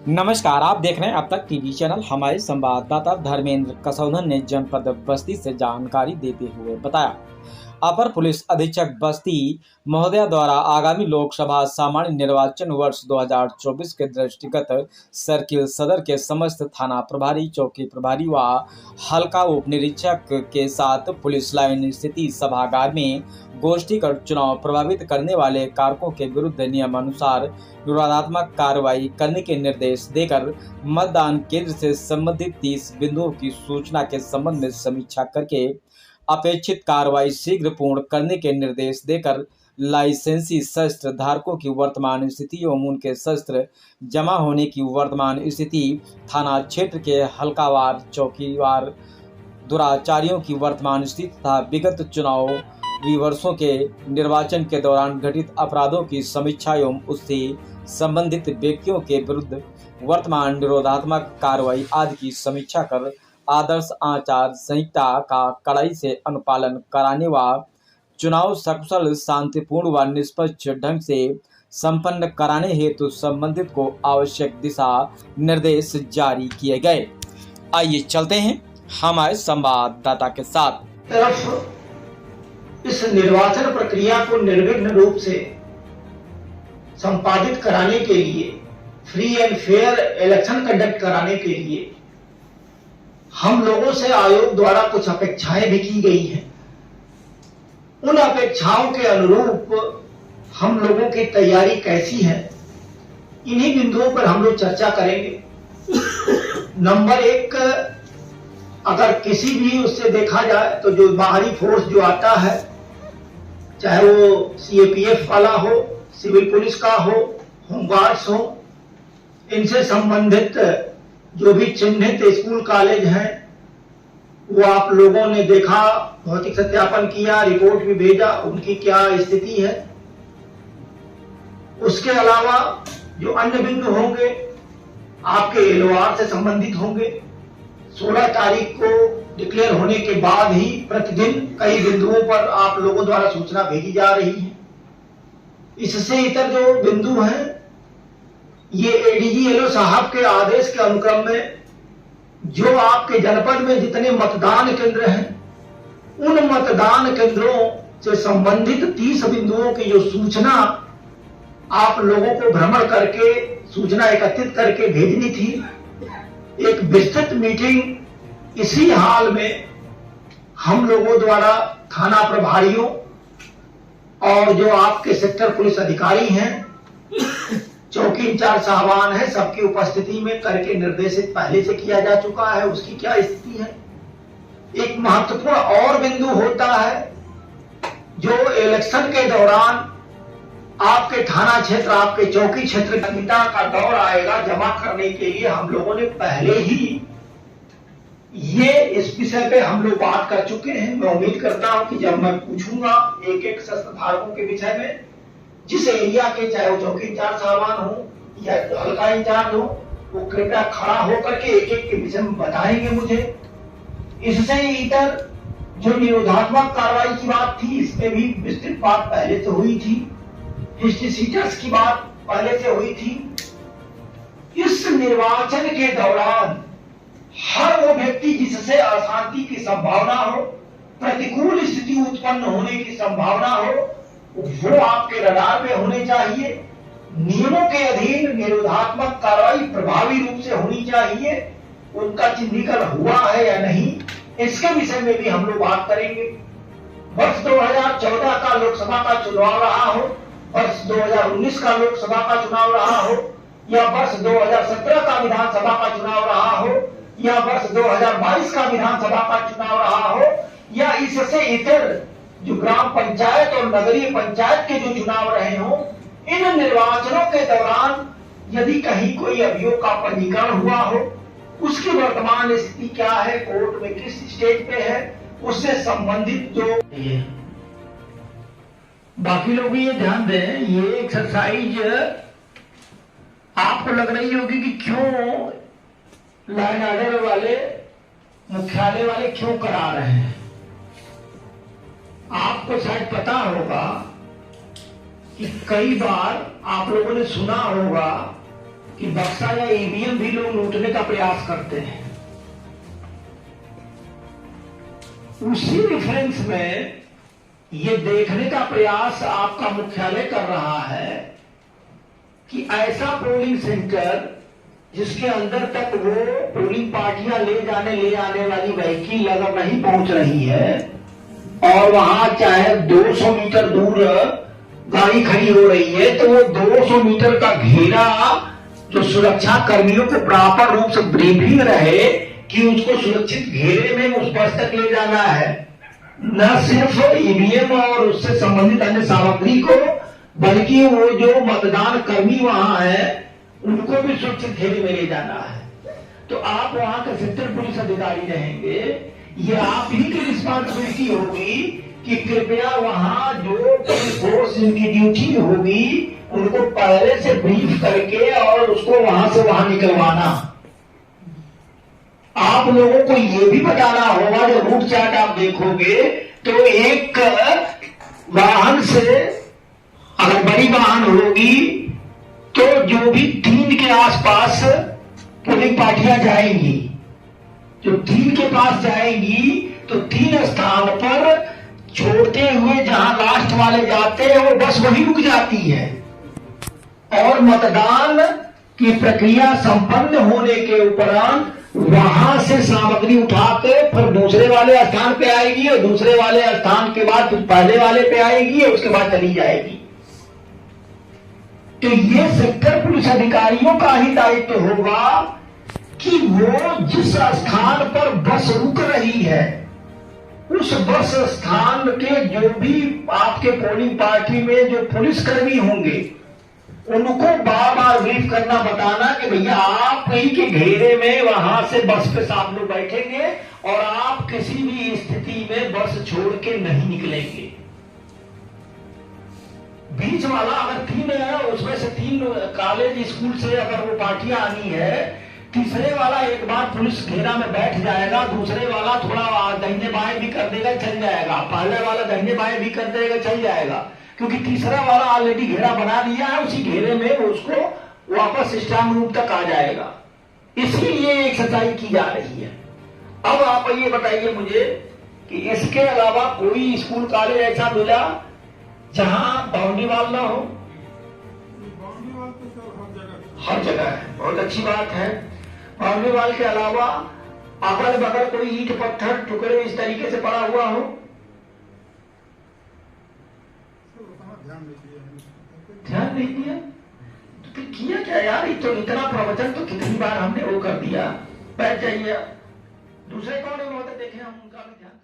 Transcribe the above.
नमस्कार, आप देख रहे हैं अब तक टीवी चैनल। हमारे संवाददाता धर्मेंद्र कसौधन ने जनपद बस्ती से जानकारी देते हुए बताया, अपर पुलिस अधीक्षक बस्ती महोदया द्वारा आगामी लोकसभा सामान्य निर्वाचन वर्ष 2024 के दृष्टिगत सर्किल सदर के समस्त थाना प्रभारी, चौकी प्रभारी व हल्का उप निरीक्षक के साथ पुलिस लाइन स्थिति सभागार में गोष्ठी कर चुनाव प्रभावित करने वाले कारकों के विरुद्ध नियमानुसार निरोधात्मक कार्रवाई करने के निर्देश देकर मतदान केंद्र से संबंधित 30 बिंदुओं की सूचना के संबंध में समीक्षा करके अपेक्षित कार्रवाई शीघ्र पूर्ण करने के निर्देश देकर लाइसेंसी शस्त्र धारकों की वर्तमान स्थिति एवं उनके शस्त्र जमा होने की वर्तमान स्थिति, थाना क्षेत्र के हल्कावार चौकीवार दुराचारियों की वर्तमान स्थिति तथा विगत चुनाव वर्षों के निर्वाचन के दौरान घटित अपराधों की समीक्षा एवं उससे संबंधित व्यक्तियों के विरुद्ध वर्तमान निरोधात्मक कार्रवाई आदि की समीक्षा कर आदर्श आचार संहिता का कड़ाई से अनुपालन कराने व चुनाव सकुशल, शांतिपूर्ण व निष्पक्ष ढंग से संपन्न कराने हेतु संबंधित को आवश्यक दिशा निर्देश जारी किए गए। आइए चलते हैं हमारे संवाददाता के साथ। तरफ इस निर्वाचन प्रक्रिया को निर्विघ्न रूप से संपादित कराने के लिए, free and fair election conduct कराने के लिए हम लोगों से आयोग द्वारा कुछ अपेक्षाएं भी की गई हैं। उन अपेक्षाओं के अनुरूप हम लोगों की तैयारी कैसी है, इन्हीं बिंदुओं पर हम लोग चर्चा करेंगे। नंबर एक, अगर किसी भी उससे देखा जाए तो जो बाहरी फोर्स जो आता है, चाहे वो सीएपीएफ वाला हो, सिविल पुलिस का हो, होमगार्ड्स हो, इनसे संबंधित जो भी चिन्हित स्कूल कॉलेज हैं वो आप लोगों ने देखा, भौतिक सत्यापन किया, रिपोर्ट भी भेजा, उनकी क्या स्थिति है। उसके अलावा जो अन्य बिंदु होंगे आपके एलओआर से संबंधित होंगे। 16 तारीख को डिक्लेयर होने के बाद ही प्रतिदिन कई बिंदुओं पर आप लोगों द्वारा सूचना भेजी जा रही है। इससे इतर जो बिंदु हैं, ये एडीजी साहब के आदेश के अनुक्रम में जो आपके जनपद में जितने मतदान केंद्र हैं, उन मतदान केंद्रों से संबंधित 30 बिंदुओं की जो सूचना आप लोगों को भ्रमण करके सूचना एकत्रित करके भेजनी थी, एक विस्तृत मीटिंग इसी हाल में हम लोगों द्वारा थाना प्रभारियों और जो आपके सेक्टर पुलिस अधिकारी हैं, चौकी इंचार्ज साहबान है, सबकी उपस्थिति में करके निर्देशित पहले से किया जा चुका है। उसकी क्या स्थिति है। एक महत्वपूर्ण और बिंदु होता है, जो इलेक्शन के दौरान आपके थाना क्षेत्र, आपके चौकी क्षेत्र का दौर आएगा जमा करने के लिए, हम लोगों ने पहले ही ये इस विषय पे हम लोग बात कर चुके हैं। मैं उम्मीद करता हूं कि जब मैं पूछूंगा एक एक शस्त्र धारकों के विषय में, जिस एरिया के, चाहे वो चौकी इंचार्ज साहबान हो या हल्का इंचार्ज हो, वो कृपया खड़ा होकर के एक एक के विषय में बताएंगे मुझे। इससे इतर जो निरोधात्मक कार्रवाई की बात थी, इसमें भी विस्तृत बात पहले से हुई थी। हिस्ट्री सीटर्स की बात पहले से हुई थी। इस निर्वाचन के दौरान हर वो व्यक्ति जिससे अशांति की संभावना हो, प्रतिकूल स्थिति उत्पन्न होने की संभावना हो, वो आपके रडार पे होने चाहिए। नियमों के अधीन निरोधात्मक कार्रवाई प्रभावी रूप से होनी चाहिए। उनका चिन्हीकरण हुआ है या नहीं, इसके विषय में भी हम लोग बात करेंगे। वर्ष 2014 का लोकसभा का चुनाव रहा हो, वर्ष 2019 का लोकसभा का चुनाव रहा हो, या वर्ष 2017 का विधानसभा का चुनाव रहा हो, या वर्ष 2022 का विधानसभा का चुनाव रहा हो, या इससे इतर जो ग्राम पंचायत और नगरीय पंचायत के जो चुनाव रहे हों, इन निर्वाचनों के दौरान यदि कहीं कोई अभियोग का पंजीकरण हुआ हो, उसकी वर्तमान स्थिति क्या है, कोर्ट में किस स्टेज पे है, उससे संबंधित जो बाकी लोग भी ये ध्यान दें। ये एक्सरसाइज आपको लग रही होगी कि क्यों लाइन ऑर्डर वाले, मुख्यालय वाले क्यों करा रहे हैं। आपको शायद पता होगा कि कई बार आप लोगों ने सुना होगा कि बक्सा या ईवीएम भी लोग लूटने का प्रयास करते हैं। उसी रेफरेंस में ये देखने का प्रयास आपका मुख्यालय कर रहा है कि ऐसा पोलिंग सेंटर जिसके अंदर तक वो पोलिंग पार्टियां ले आने वाली व्हीकल अगर नहीं पहुंच रही है और वहां चाहे 200 मीटर दूर गाड़ी खड़ी हो रही है, तो वो 200 मीटर का घेरा जो सुरक्षा कर्मियों को प्रॉपर रूप से ब्रीफिंग रहे कि उसको सुरक्षित घेरे में उस बस तक ले जाना है, न सिर्फ ईवीएम और उससे संबंधित अन्य सामग्री को, बल्कि वो जो मतदान कर्मी वहां है उनको भी सुरक्षित घेरे में ले जाना है। तो आप वहां के सेक्टर पुलिस अधिकारी रहेंगे, ये आप ही की रिस्पॉन्सिबिलिटी होगी कि कृपया वहां जो पुलिस फोर्स इनकी ड्यूटी होगी उनको पहले से ब्रीफ करके और उसको वहां से वहां निकलवाना। आप लोगों को ये भी बताना होगा, जो रूट चार्ट आप देखोगे तो एक वाहन से अगर बड़ी वाहन होगी तो जो भी 3 के आसपास पोलिंग पार्टियां जाएंगी, जो 3 के पास जाएंगी तो 3 स्थान पर छोड़ते हुए जहां लास्ट वाले जाते हैं वो बस वहीं रुक जाती है और मतदान की प्रक्रिया संपन्न होने के उपरांत वहां से सामग्री उठा के फिर दूसरे वाले स्थान पे आएगी और दूसरे वाले स्थान के बाद पहले वाले पे आएगी और उसके बाद चली जाएगी। तो ये सेक्टर पुलिस अधिकारियों का ही दायित्व होगा कि वो जिस स्थान पर बस रुक रही है उस बस स्थान के जो भी आपके पोलिंग पार्टी में जो पुलिसकर्मी होंगे उनको बार बार ब्रीफ करना, बताना कि भैया आप ही के घेरे में वहां से बस पे आप लोग बैठेंगे और आप किसी भी स्थिति में बस छोड़ के नहीं निकलेंगे। बीच वाला अगर 3 है उसमें से 3 कॉलेज स्कूल से अगर वो पार्टियां आनी है, तीसरे वाला एक बार पुलिस घेरा में बैठ जाएगा, दूसरे वाला थोड़ा दाहिने बाएं भी कर देगा चल जाएगा, पहले वाला दाहिने बाएं भी कर देगा चल जाएगा, क्योंकि तीसरा वाला ऑलरेडी घेरा बना दिया है, उसी घेरे में उसको वापस स्ट्रांग रूम तक आ जाएगा। इसीलिए एक्सरसाइज की जा रही है। अब आप ये बताइए मुझे कि इसके अलावा कोई स्कूल कॉलेज ऐसा मिला जहां बाउंड्री वाल ना हो? बाउंड्री वाल तो सर हर जगह है, बहुत अच्छी बात है। बाउंड्री वाल के अलावा अगल बगल कोई ईंट पत्थर टुकड़े इस तरीके से पड़ा हुआ हो? ध्यान नहीं दिया तो फिर किया क्या यार? तो इतना प्रवचन तो कितनी बार हमने वो कर दिया। बैठ जाइए, दूसरे कौन है देखे हम उनका भी ध्यान